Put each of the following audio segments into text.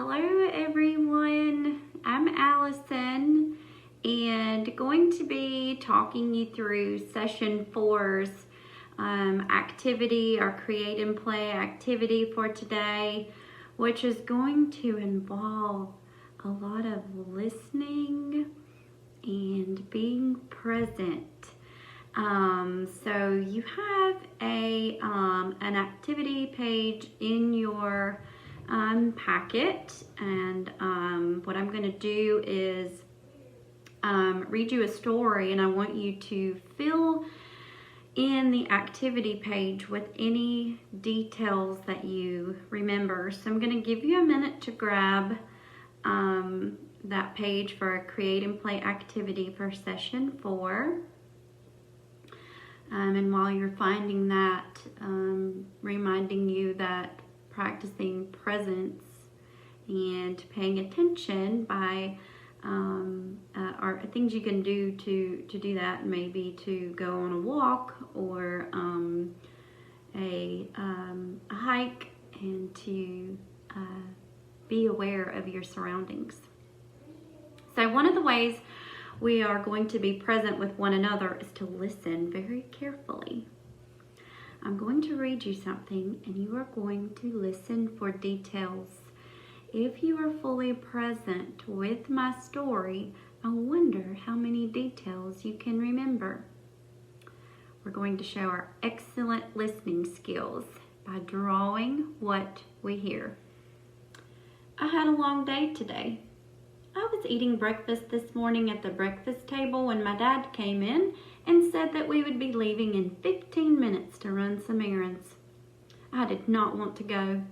Hello everyone, I'm Allison and going to be talking you through session 4's activity, our create and play activity for today, which is going to involve a lot of listening and being present. So you have an activity page in your packet, and what I'm going to do is read you a story, and I want you to fill in the activity page with any details that you remember. So I'm going to give you a minute to grab that page for a create and play activity for session 4. And while you're finding that, reminding you that practicing presence and paying attention by are things you can do to do that, maybe to go on a walk or a hike, and to be aware of your surroundings. So one of the ways we are going to be present with one another is to listen very carefully. I'm going to read you something, and you are going to listen for details. If you are fully present with my story, I wonder how many details you can remember. We're going to show our excellent listening skills by drawing what we hear. I had a long day today. I was eating breakfast this morning at the breakfast table when my dad came in and said that we would be leaving in 15 minutes to run some errands. I did not want to go.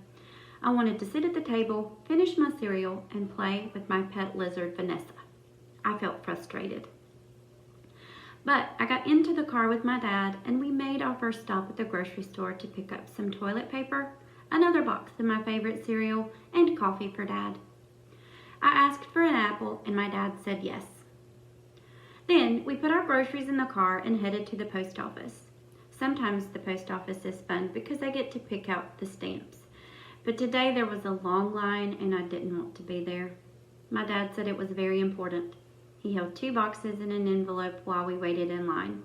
I wanted to sit at the table, finish my cereal, and play with my pet lizard, Vanessa. I felt frustrated. But I got into the car with my dad, and we made our first stop at the grocery store to pick up some toilet paper, another box of my favorite cereal, and coffee for Dad. I asked for an apple, and my dad said yes. Then we put our groceries in the car and headed to the post office. Sometimes the post office is fun because I get to pick out the stamps. But today there was a long line and I didn't want to be there. My dad said it was very important. He held 2 boxes in an envelope while we waited in line.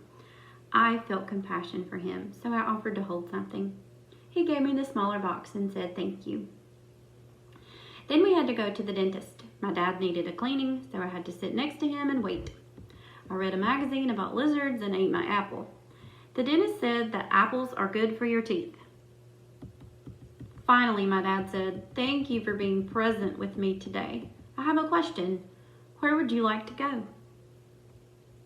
I felt compassion for him, so I offered to hold something. He gave me the smaller box and said thank you. Then we had to go to the dentist. My dad needed a cleaning, so I had to sit next to him and wait. I read a magazine about lizards and ate my apple. The dentist said that apples are good for your teeth. Finally, my dad said, "Thank you for being present with me today. I have a question. Where would you like to go?"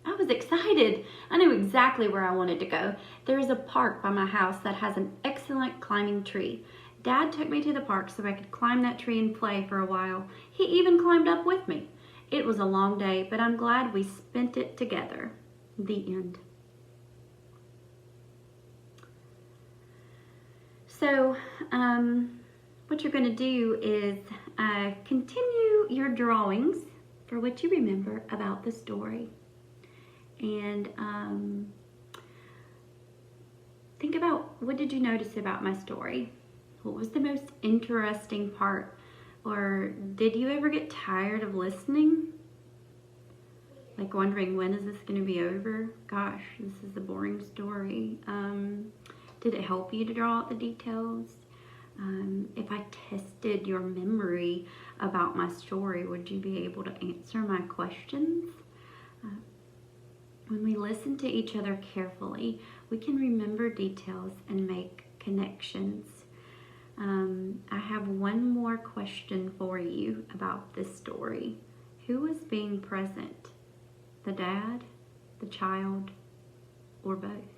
I was excited. I knew exactly where I wanted to go. There is a park by my house that has an excellent climbing tree. Dad took me to the park so I could climb that tree and play for a while. He even climbed up with me. It was a long day, but I'm glad we spent it together. The end. So, what you're going to do is continue your drawings for what you remember about the story. And think about, what did you notice about my story? What was the most interesting part? Or did you ever get tired of listening? Like wondering, when is this going to be over? Gosh, this is a boring story. Did it help you to draw out the details? If I tested your memory about my story, would you be able to answer my questions? When we listen to each other carefully, we can remember details and make connections. I have one more question for you about this story. Who was being present? The dad, the child, or both?